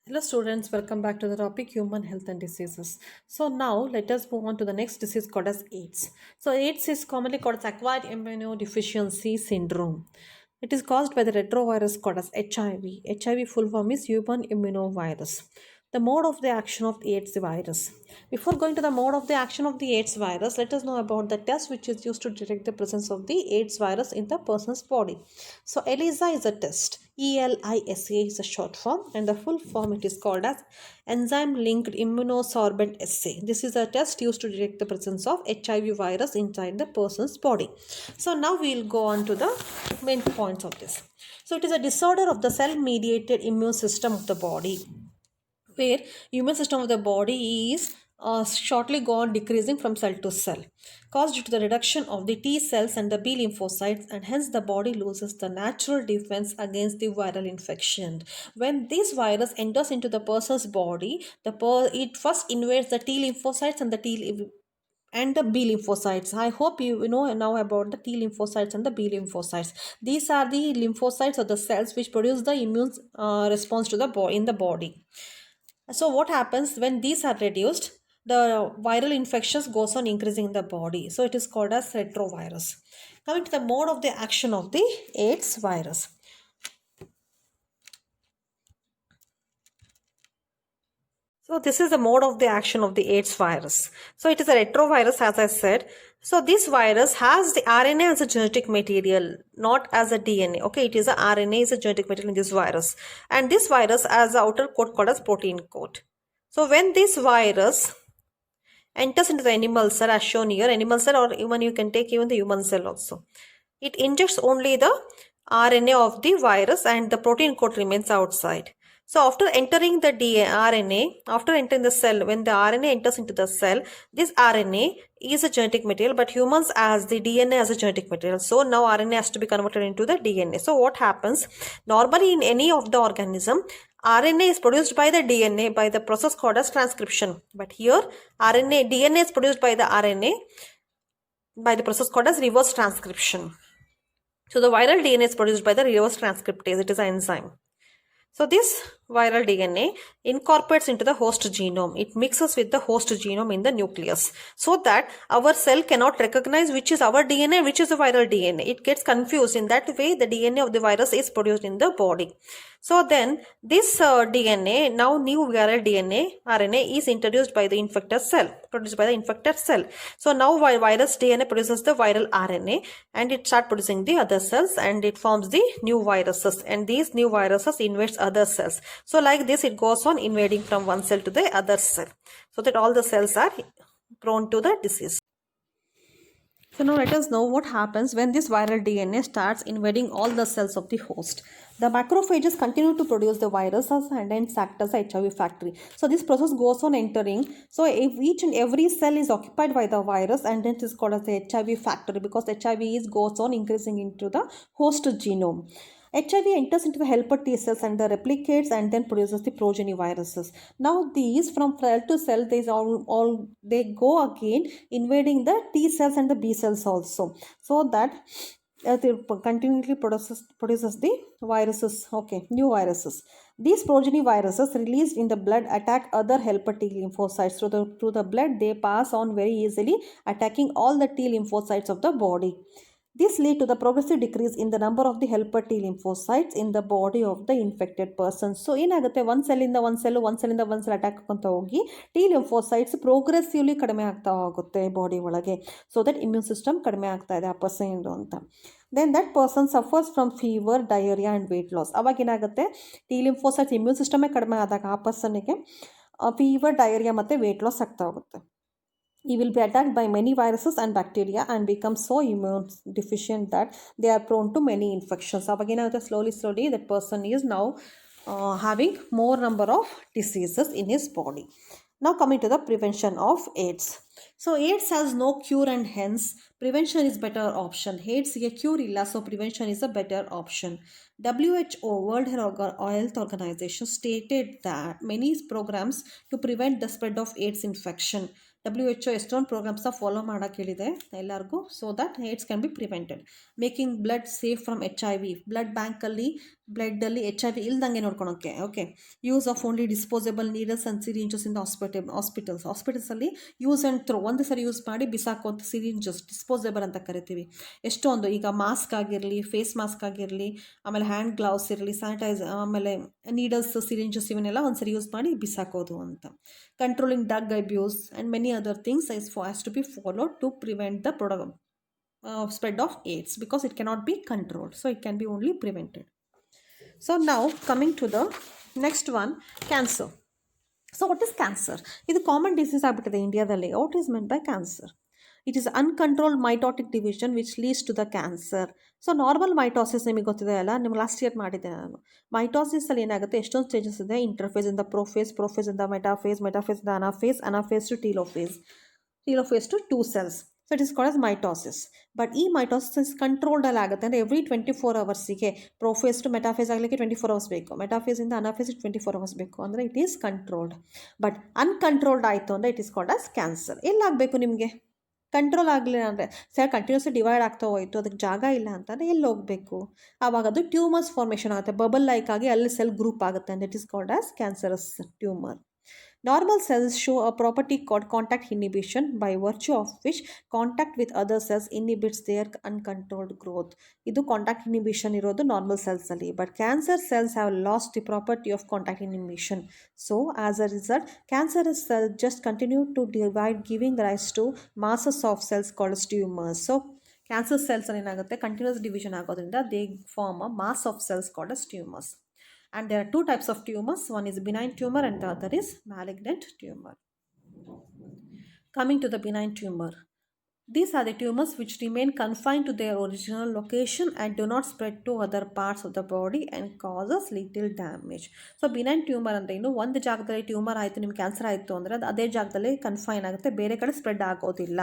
Hello students, welcome back to the topic human health and diseases. So now let us move on to the next disease called as AIDS. So AIDS is commonly called as acquired immunodeficiency syndrome. It is caused by the retrovirus called as HIV. HIV full form is human immunovirus. The mode of the action of the AIDS virus. Before going to the mode of the action of the AIDS virus, let us know about the test which is used to detect the presence of the AIDS virus in the person's body. So ELISA is a test. ELISA is a short form, and the full form it is called as enzyme linked immunosorbent assay. This is a test used to detect the presence of HIV virus inside the person's body. So now we will go on to the main points of this. So it is a disorder of the cell mediated immune system of the body, where immune system of the body is shortly gone decreasing from cell to cell, caused due to the reduction of the T cells and the B lymphocytes, and hence the body loses the natural defense against the viral infection. When this virus enters into the person's body, it first invades the T lymphocytes and the B lymphocytes. I hope you know now about the T lymphocytes and the B lymphocytes. These are the lymphocytes or the cells which produce the immune response to the in the body. So what happens when these are reduced? The viral infections goes on increasing in the body. So it is called as retrovirus. Coming to the mode of the action of the AIDS virus. So this is the mode of the action of the AIDS virus. So it is a retrovirus, as I said. So this virus has the RNA as a genetic material, not as a DNA. Okay, it is a RNA is a genetic material in this virus. And this virus has the outer coat called as protein coat. So when this virus enters into the animal cell as shown here, animal cell, or even you can take even the human cell also, it injects only the RNA of the virus and the protein coat remains outside. So after entering the RNA, after entering the cell, when the RNA enters into the cell, this RNA is a genetic material, but humans as the DNA as a genetic material. So now RNA has to be converted into the DNA. So what happens? Normally in any of the organism, RNA is produced by the DNA by the process called as transcription. But here DNA is produced by the RNA by the process called as reverse transcription. So the viral DNA is produced by the reverse transcriptase. It is an enzyme. So this viral DNA incorporates into the host genome. It mixes with the host genome in the nucleus, so that our cell cannot recognize which is our DNA, which is the viral DNA. It gets confused. In that way, the DNA of the virus is produced in the body. So then this DNA, now new viral DNA, RNA is introduced by the infected cell, produced by the infected cell. So now virus DNA produces the viral RNA and it starts producing the other cells and it forms the new viruses, and these new viruses invades other cells. So like this it goes on invading from one cell to the other cell, so that all the cells are prone to the disease. So now let us know what happens when this viral DNA starts invading all the cells of the host. The macrophages continue to produce the viruses and then act as a HIV factory. So this process goes on entering. So if each and every cell is occupied by the virus, and then it is called as the HIV factory, because HIV goes on increasing into the host genome. HIV enters into the helper T cells and the replicates and then produces the progeny viruses. Now these from cell to cell, they go again invading the T cells and the B cells also, so that they continually produces the viruses. Okay, new viruses. These progeny viruses released in the blood attack other helper T lymphocytes. Through the blood, they pass on very easily, attacking all the T lymphocytes of the body. This lead to the progressive decrease in the number of the helper T lymphocytes in the body of the infected person. So ಏನಾಗುತ್ತೆ, one cell ಇಂದ one cell attack ಅಂತ ಹೋಗಿ T lymphocytes progressively ಕಡಿಮೆ ಆಗ್ತಾ ಹೋಗುತ್ತೆ body ಒಳಗೆ, so that immune system ಕಡಿಮೆ ಆಗ್ತಾ ಇದೆ ಆ ಪರ್ಸನ್ ಅಂತ. Then that person suffers from fever, diarrhea and weight loss. ಅವಾಗ ಏನಾಗುತ್ತೆ, T lymphocytes immune system ಕಡಿಮೆ ಆದಾಗ ಆ ಪರ್ಸನ್ಗೆ ಫೀವರ್, ಡಯರಿಯಾ ಮತ್ತು ವೇಟ್ ಲಾಸ್ ಆಗ್ತಾ ಹೋಗುತ್ತೆ. He will be attacked by many viruses and bacteria and become so immune deficient that they are prone to many infections. Again, slowly that person is now having more number of diseases in his body. Now coming to the prevention of AIDS. So AIDS has no cure and hence prevention is better option. AIDS is a cure illa, so prevention is a better option. WHO, World Health Organization, stated that many programs to prevent the spread of AIDS infection. WHO ಎಷ್ಟೊಂದು ಪ್ರೋಗ್ರಾಮ್ಸ್ನ follow ಮಾಡೋಕ್ಕೆ ಹೇಳಿದೆ ಎಲ್ಲರಿಗೂ, so that AIDS can be prevented. Making blood safe from HIV, blood ಬ್ಯಾಂಕಲ್ಲಿ ಬ್ಲಡ್ಡಲ್ಲಿ HIV ಇಲ್ದಂಗೆ ನೋಡ್ಕೊಳೋಕ್ಕೆ. Okay, use of only disposable needles and syringes in the ಹಾಸ್ಪಿಟಲ್ಸಲ್ಲಿ use and throw, ಒಂದು ಸರಿ ಯೂಸ್ ಮಾಡಿ ಬಿಸಾಕೋದು ಸಿರಿಂಜಸ್, ಡಿಸ್ಪೋಸಬಲ್ ಅಂತ ಕರಿತೀವಿ. ಎಷ್ಟೊಂದು ಈಗ ಮಾಸ್ಕ್ ಆಗಿರಲಿ, ಫೇಸ್ ಮಾಸ್ಕ್ ಆಗಿರಲಿ, ಆಮೇಲೆ ಹ್ಯಾಂಡ್ ಗ್ಲೌಸ್ ಇರಲಿ, ಸ್ಯಾನಿಟೈಸರ್, ಆಮೇಲೆ ನೀಡಲ್ಸ್, ಸಿರಿಂಜಸ್, ಇವನ್ನೆಲ್ಲ ಒಂದ್ಸರಿ ಯೂಸ್ ಮಾಡಿ ಬಿಸಾಕೋದು ಅಂತ. Controlling drug abuse and many other things has to be followed to prevent the spread of AIDS, because it cannot be controlled, so it can be only prevented. So now coming to the next one, cancer. So what is cancer? ಇದು common disease ಆಗಿಬಿಟ್ಟಿದೆ ಇಂಡಿಯಾದಲ್ಲಿ. What is meant by cancer? It is uncontrolled mitotic division which leads to the cancer. So normal mitosis ನಿಮಗೆ ಗೊತ್ತಿದೆ ಅಲ್ಲ, ನಿಮ್ಗೆ last year ಮಾಡಿದ್ದೆ ನಾನು. ಮೈಟೋಸಿಸಲ್ಲಿ ಏನಾಗುತ್ತೆ, ಎಷ್ಟೊಂದು ಸ್ಟೇಜಸ್ ಇದೆ. ಇಂಟರ್ಫೇಸ್ ಇಂದ ಪ್ರೋಫೇಸ್, ಪ್ರೋಫೇಸ್ ಇಂದ ಮೆಟಾಫೇಸ್, ಮೆಟಾಫೇಸ್ ಇಂದ anaphase, anaphase to telophase, telophase to 2 cells. So it is called as mitosis. But ಈ ಮೈಟೋಸಿಸ್ ಕಂಟ್ರೋಲ್ಡಲ್ಲಿ ಆಗುತ್ತೆ, ಅಂದರೆ every 24 hours prophase to metaphase ಆಗಲಿಕ್ಕೆ 24 hours ಬೇಕು, ಮೆಟಾಫೇಸಿಂದ ಅನಾಫೇಸ್ 24 hours ಬೇಕು, ಅಂದರೆ it is controlled. But uncontrolled ಆಯಿತು ಅಂದರೆ it is called as cancer. ಎಲ್ಲಾಗಬೇಕು ನಿಮಗೆ? ಕಂಟ್ರೋಲ್ ಆಗಲಿಲ್ಲ ಅಂದರೆ, ಸರ್ ಕಂಟಿನ್ಯೂಸ್ಲಿ ಡಿವೈಡ್ ಆಗ್ತಾ ಹೋಯಿತು, ಅದಕ್ಕೆ ಜಾಗ ಇಲ್ಲ ಅಂತಂದರೆ ಎಲ್ಲಿ ಹೋಗಬೇಕು? ಆವಾಗ ಅದು ಟ್ಯೂಮರ್ಸ್ ಫಾರ್ಮೇಷನ್ ಆಗುತ್ತೆ, ಬಬಲ್ ಲೈಕ್ ಆಗಿ ಅಲ್ಲಿ ಸೆಲ್ ಗ್ರೂಪ್ ಆಗುತ್ತೆ, and it is called as cancerous tumor. Normal cells show a property called contact inhibition, by virtue of which contact with other cells inhibits their uncontrolled growth. ಇದು contact inhibition ಇರೋದು normal ಸೆಲ್ಸಲ್ಲಿ. But cancer cells have lost the property of contact inhibition. So as a result cancerous cells just continue to divide, giving rise to masses of cells called tumors. So cancer cells ಏನಾಗುತ್ತೆ, continuous division ಆಗೋದ್ರಿಂದ they form a mass of cells called as tumors. And there are 2 types of tumors. One is benign tumor and the other is malignant tumor. Coming to the benign tumor. These are the tumors which remain confined to their original location and do not spread to other parts of the body and causes little damage. So benign tumor ಅಂದರೆ ಏನು, ಒಂದು ಜಾಗದಲ್ಲಿ tumour ಆಯಿತು, ನಿಮ್ಗೆ cancer ಆಯಿತು ಅಂದರೆ ಅದು ಅದೇ ಜಾಗದಲ್ಲಿ ಕನ್ಫೈನ್ ಆಗುತ್ತೆ, ಬೇರೆ ಕಡೆ ಸ್ಪ್ರೆಡ್ ಆಗೋದಿಲ್ಲ.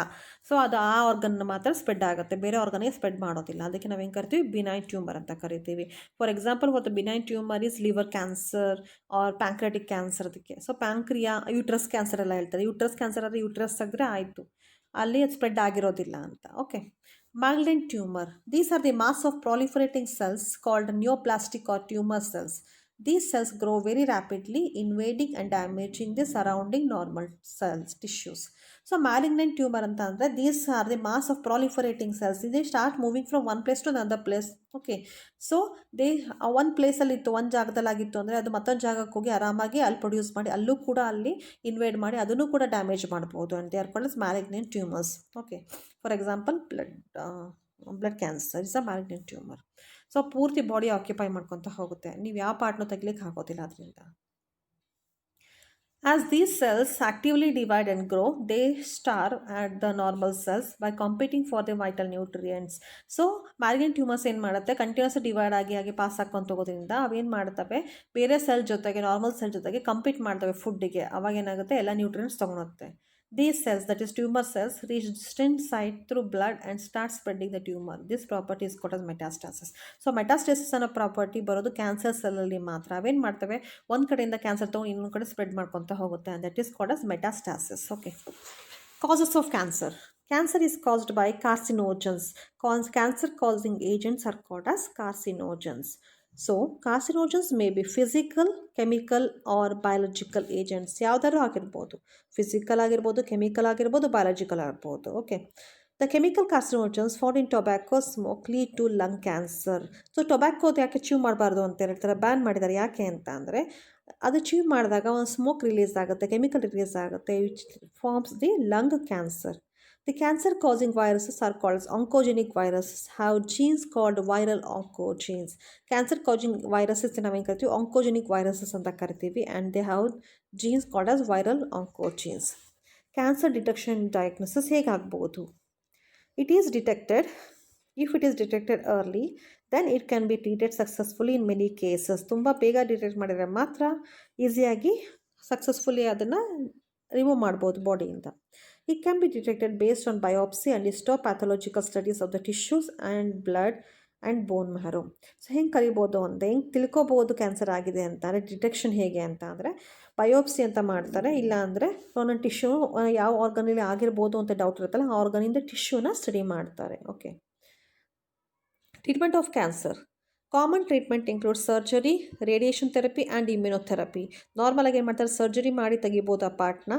ಸೊ ಅದು ಆ ಆರ್ಗನ್ ಮಾತ್ರ ಸ್ಪ್ರೆಡ್ ಆಗುತ್ತೆ, ಬೇರೆ ಆರ್ಗನ್ಗೆ ಸ್ಪ್ರೆಡ್ ಮಾಡೋದಿಲ್ಲ. ಅದಕ್ಕೆ ನಾವು ಏನು ಕರಿತೀವಿ, ಬಿನೈನ್ ಟ್ಯೂಮರ್ ಅಂತ ಕರಿತೀವಿ. For example, for the benign tumour is liver cancer or pancreatic cancer. ಅದಕ್ಕೆ ಸೊ ಪ್ಯಾಂಕ್ರಿಯಾ, ಯೂಟ್ರಸ್ ಕ್ಯಾನ್ಸರ್ ಎಲ್ಲ ಹೇಳ್ತಾರೆ. ಯೂಟ್ರಸ್ ಕ್ಯಾನ್ಸರ್ ಆದರೆ ಯೂಟ್ರಸ್ ತೆಗೆದ್ರೆ ಆಯಿತು, ಅಲ್ಲಿ ಅದು ಸ್ಪ್ರೆಡ್ ಆಗಿರೋದಿಲ್ಲ ಅಂತ. Okay, malignant tumor. These are the mass of proliferating cells called neoplastic or tumor cells. These cells grow very rapidly, invading and damaging the surrounding normal cells, tissues. So malignant tumor anta andre, these are the mass of proliferating cells. They start moving from one place to another place. Okay, so they one place ಅಲ್ಲಿ ಇತ್ತು, ಒಂದು ಜಾಗದಲ್ಲಿ ಆಗಿತ್ತು ಅಂದರೆ ಅದು ಮತ್ತೊಂದು ಜಾಗಕ್ಕೆ ಹೋಗಿ ಆರಾಮಾಗಿ ಅಲ್ಲಿ ಪ್ರೊಡ್ಯೂಸ್ ಮಾಡಿ ಅಲ್ಲೂ ಕೂಡ ಅಲ್ಲಿ ಇನ್ವೇಡ್ ಮಾಡಿ ಅದನ್ನು ಕೂಡ ಡ್ಯಾಮೇಜ್ ಮಾಡ್ಬೋದು. And they are called as malignant tumors. Okay, for example blood cancer is a malignant tumour. So ಪೂರ್ತಿ ಬಾಡಿ ಆಕ್ಯುಪೈ ಮಾಡ್ಕೊತ ಹೋಗುತ್ತೆ, ನೀವು ಯಾವ ಪಾರ್ಟ್ನೂ ತೆಗಿಲಿಕ್ಕೆ ಆಗೋದಿಲ್ಲ ಅದರಿಂದ. As these cells actively divide and grow, they starve at the normal cells by competing for the vital nutrients. So malignant tumours ಏನು ಮಾಡುತ್ತೆ, ಕಂಟಿನ್ಯೂಸ್ ಡಿವೈಡ್ ಆಗಿ ಪಾಸ್ ಹಾಕ್ಕೊಂತ ಹೋಗೋದ್ರಿಂದ ಅವೇನು ಮಾಡ್ತವೆ, ಬೇರೆ ಸೆಲ್ ಜೊತೆಗೆ, ನಾರ್ಮಲ್ ಸೆಲ್ ಜೊತೆಗೆ ಕಂಪೀಟ್ ಮಾಡ್ತವೆ ಫುಡ್ಡಿಗೆ. ಅವಾಗ ಏನಾಗುತ್ತೆ, ಎಲ್ಲ nutrients ತೊಗೊಳುತ್ತೆ. These cells, that is tumor cells, reach distant site through blood and start spreading the tumor. This property is called as metastasis. So metastasis ಅನ್ನೋ ಪ್ರಾಪರ್ಟಿ ಬರೋದು ಕ್ಯಾನ್ಸರ್ ಸೆಲ್ಲಲ್ಲಿ ಮಾತ್ರ. ಅವೇನು ಮಾಡ್ತವೆ, ಒಂದು ಕಡೆಯಿಂದ ಕ್ಯಾನ್ಸರ್ ತೊಗೊಂಡು ಇನ್ನೊಂದು ಕಡೆ ಸ್ಪ್ರೆಡ್ ಮಾಡ್ಕೊತ ಹೋಗುತ್ತೆ, and that is called as metastasis. Okay. Causes of cancer. Cancer is caused by carcinogens. Cancer causing agents are called as carcinogens. So carcinogens may be physical, chemical or biological agents. ಯಾವುದಾದ್ರು ಆಗಿರ್ಬೋದು, physical ಆಗಿರ್ಬೋದು, chemical ಆಗಿರ್ಬೋದು, biological ಆಗಿರ್ಬೋದು. Okay, the chemical carcinogens found in tobacco smoke lead to lung cancer. So ಟೊಬ್ಯಾಕೋದು ಯಾಕೆ chew ಮಾಡಬಾರ್ದು ಅಂತ ಹೇಳ್ತಾರೆ, ಬ್ಯಾನ್ ಮಾಡಿದ್ದಾರೆ. ಯಾಕೆ ಅಂತ ಅಂದರೆ ಅದು ಚೀವ್ ಮಾಡಿದಾಗ ಒಂದು ಸ್ಮೋಕ್ ರಿಲೀಸ್ ಆಗುತ್ತೆ, ಕೆಮಿಕಲ್ ರಿಲೀಸ್ ಆಗುತ್ತೆ, which forms the lung cancer. The cancer-causing viruses are called as oncogenic viruses, have genes called viral oncogenes. Cancer-causing viruses ನಾವೇನು ಕರಿತೀವಿ, oncogenic viruses ಅಂತ ಕರಿತೀವಿ, and they have genes called as viral oncogenes. Cancer detection and diagnosis ಹೇಗೆ ಆಗ್ಬೋದು? It is detected, if it is detected early, then it can be treated successfully in many cases. ತುಂಬ ಬೇಗ detect ಮಾಡಿದರೆ ಮಾತ್ರ ಈಸಿಯಾಗಿ successfully ಅದನ್ನು remove ಮಾಡ್ಬೋದು ಬಾಡಿಯಿಂದ. It can be detected based on biopsy and histopathological studies of the tissues and blood and bone marrow. So ಹೆಂಗೆ ಕಲಿಬೋದು ಅಂದರೆ ಹೆಂಗೆ ತಿಳ್ಕೊಬೋದು ಕ್ಯಾನ್ಸರ್ ಆಗಿದೆ ಅಂತ ಅಂದರೆ ಡಿಟೆಕ್ಷನ್ ಹೇಗೆ ಅಂತ ಅಂದರೆ ಬಯೋಪ್ಸಿ ಅಂತ ಮಾಡ್ತಾರೆ, ಇಲ್ಲ ಅಂದರೆ ಒಂದೊಂದು ಟಿಶ್ಯೂ ಯಾವ ಆರ್ಗನಲ್ಲಿ ಆಗಿರ್ಬೋದು ಅಂತ ಡೌಟ್ ಇರುತ್ತಲ್ಲ ಆ ಆರ್ಗನಿಂದ ಟಿಶ್ಯೂನ ಸ್ಟಡಿ ಮಾಡ್ತಾರೆ. Okay, treatment of cancer. Common treatment include surgery, radiation therapy and immunotherapy. ನಾರ್ಮಲಾಗಿ ಏನು ಮಾಡ್ತಾರೆ, ಸರ್ಜರಿ ಮಾಡಿ ತೆಗಿಬೋದು ಆ ಪಾರ್ಟ್ನ,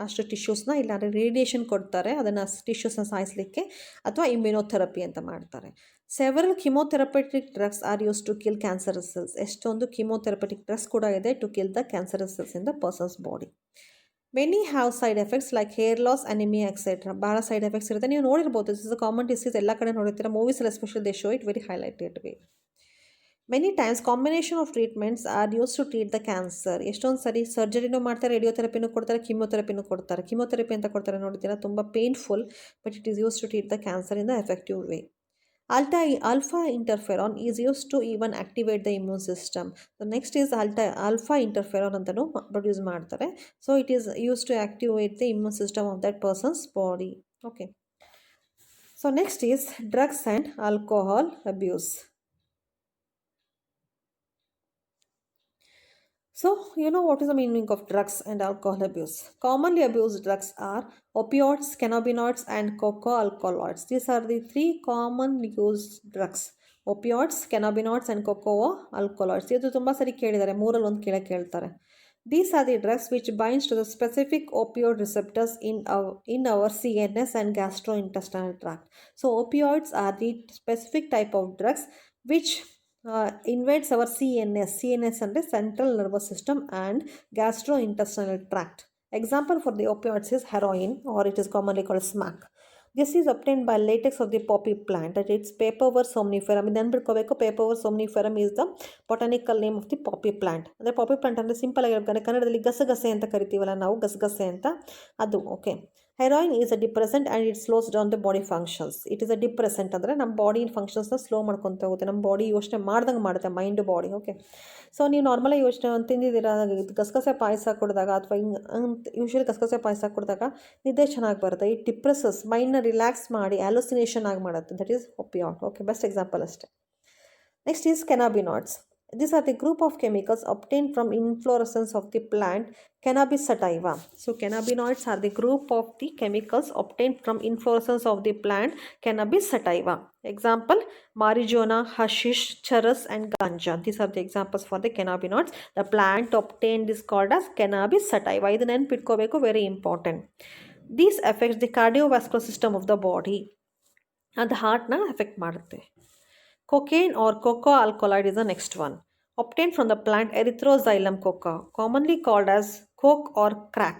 ಅಷ್ಟು ಟಿಶ್ಯೂಸ್ನ, ಇಲ್ಲಾಂದರೆ ರೇಡಿಯೇಷನ್ ಕೊಡ್ತಾರೆ ಅದನ್ನು ಟಿಶ್ಯೂಸ್ನ ಸಾಯಿಸಲಿಕ್ಕೆ, ಅಥವಾ ಇಮ್ಯುನೋಥೆರಪಿ ಅಂತ ಮಾಡ್ತಾರೆ. Several chemotherapeutic drugs are use to kill cancerous cells. ಎಷ್ಟೊಂದು ಕಿಮೋಥೆರಪೆಟಿಕ್ ಡ್ರಗ್ಸ್ ಕೂಡ ಇದೆ to kill the cancerous cells in the person's body. Many have side effects like hair loss, anaemia etcetera. ಭಾಳ side effects ಇರುತ್ತೆ, ನೀವು ನೋಡಿರ್ಬೋದು. This is a common disease, ಎಲ್ಲ ಕಡೆ ನೋಡಿರ್ತೀರ, ಮೂವೀಸಲ್ಲಿ especially they show it very highlighted way. Many times combination of treatments are use to treat the cancer. ಎಷ್ಟೊಂದು ಸರಿ ಸರ್ಜರಿನೂ ಮಾಡ್ತಾರೆ, ರೇಡಿಯೋಥೆರಪಿನೂ ಕೊಡ್ತಾರೆ, ಕಿಮೋಥೆರಪಿನೂ ಕೊಡ್ತಾರೆ. ಕಿಮೋಥೆರಪಿ ಅಂತ ಕೊಡ್ತಾರೆ ನೋಡ್ತೀರಾ, ತುಂಬ painful, but it is use to treat the cancer in the effective way. Alpha interferon is used to even activate the immune system. The next is alpha interferon ಅಂತಲೂ ಪ್ರೊಡ್ಯೂಸ್ ಮಾಡ್ತಾರೆ. So it is use to activate the immune system of that person's body. Okay, so next is drugs and alcohol abuse. So, you know what is the meaning of drugs and alcohol abuse. Commonly abused drugs are opioids, cannabinoids and cocoa alkaloids. These are the three common used drugs. Opioids, cannabinoids and cocoa alkaloids. ಇದು ತುಂಬ ಸರಿ ಕೇಳಿದ್ದಾರೆ, ಮೂರಲ್ಲಿ ಒಂದು ಕೇಳ್ತಾರೆ. These are the drugs which binds to the specific opioid receptors in our CNS and gastrointestinal tract. So, opioids are the specific type of drugs which invades our CNS and the central nervous system and gastrointestinal tract. Example for the opioids is heroin, or it is commonly called smack. This is obtained by latex of the poppy plant, that it's Papaver somniferum. Then Papaver somniferum is the botanical name of the poppy plant. The poppy plant ಅಂದರೆ simple ಆಗಿ ಕನ್ನಡದಲ್ಲಿ ಗಸಗಸೆ ಅಂತ ಕರಿತೀವಲ್ಲ ನಾವು, ಗಸಗಸೆ ಅಂತ, ಅದು. Okay, heroin is a depressant and it ಸ್ಲೋಸ್ down the body functions. It is a depressant ಅಂದರೆ ನಮ್ಮ ಬಾಡಿ ಫಂಕ್ಷನ್ಸ್ನ ಸ್ಲೋ ಮಾಡ್ಕೊತ ಹೋಗುತ್ತೆ, ನಮ್ಮ ಬಾಡಿ ಯೋಚನೆ ಮಾಡ್ದಂಗೆ ಮಾಡುತ್ತೆ, ಮೈಂಡ್ ಬಾಡಿ. ಓಕೆ, ಸೊ ನೀವು ನಾರ್ಮಲಾಗಿ ಯೋಚನೆ ತಿಂದಿದ್ದೀರಾ, ಗಸಗಸೆ ಪಾಯಸ ಕುಡಿದಾಗ ಅಥವಾ ಯೂಶ್ವಲಿ ಗಸಗಸೆ ಪಾಯಸ ಕುಡಿದಾಗ ನಿದ್ದೆ ಚೆನ್ನಾಗಿ ಬರುತ್ತೆ. ಇಟ್ ಡಿಪ್ರೆಸಸ್, ಮೈಂಡ್ನ ರಿಲ್ಯಾಕ್ಸ್ ಮಾಡಿ ಹ್ಯಾಲುಸಿನೇಷನ್ ಆಗಿ ಮಾಡುತ್ತೆ. That is opioid. Okay, best example ಅಷ್ಟೇ. Next is cannabinoids. These are the group of chemicals obtained from inflorescence of the plant Cannabis sativa. So cannabinoids are the group of the chemicals obtained from inflorescence of the plant Cannabis sativa. Example, marijuana, hashish, charas and ganja. These are the examples for the cannabinoids. The plant obtained is called as Cannabis sativa. Idu ನೆನಪಿಟ್ಕೋಬೇಕು, very important. These affects the cardiovascular system of the body and the heart na affect ಮಾಡುತ್ತೆ. Cocaine or cocoa alkaloid is the next one. Obtained from the plant Erythroxylum coca, commonly called as coke or crack.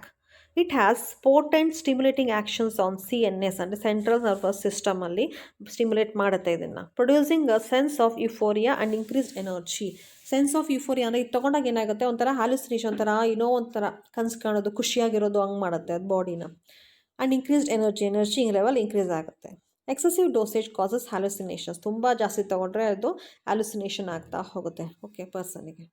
It has potent stimulating actions on CNS and central nervous system ಅಲ್ಲಿ stimulate ಮಾಡುತ್ತೆ ಇದನ್ನು, producing a sense of euphoria and increased energy. Sense of euphoria ಅಂದರೆ ಇದು ತೊಗೊಂಡಾಗ ಏನಾಗುತ್ತೆ, ಒಂಥರ hallucination, ಒಂಥರ ಒಂಥರ ಕನಸು ಕಾಣೋದು, ಖುಷಿಯಾಗಿರೋದು, ಹಂಗೆ ಮಾಡುತ್ತೆ ಅದು ಬಾಡಿನ. And increased energy level increase ಆಗುತ್ತೆ. Excessive dosage causes hallucinations. ತುಂಬ ಜಾಸ್ತಿ ತೊಗೊಂಡ್ರೆ ಅದು ಹ್ಯಾಲುಸಿನೇಷನ್ ಆಗ್ತಾ ಹೋಗುತ್ತೆ. ಓಕೆ, ಪರ್ಸನಿಗೆ.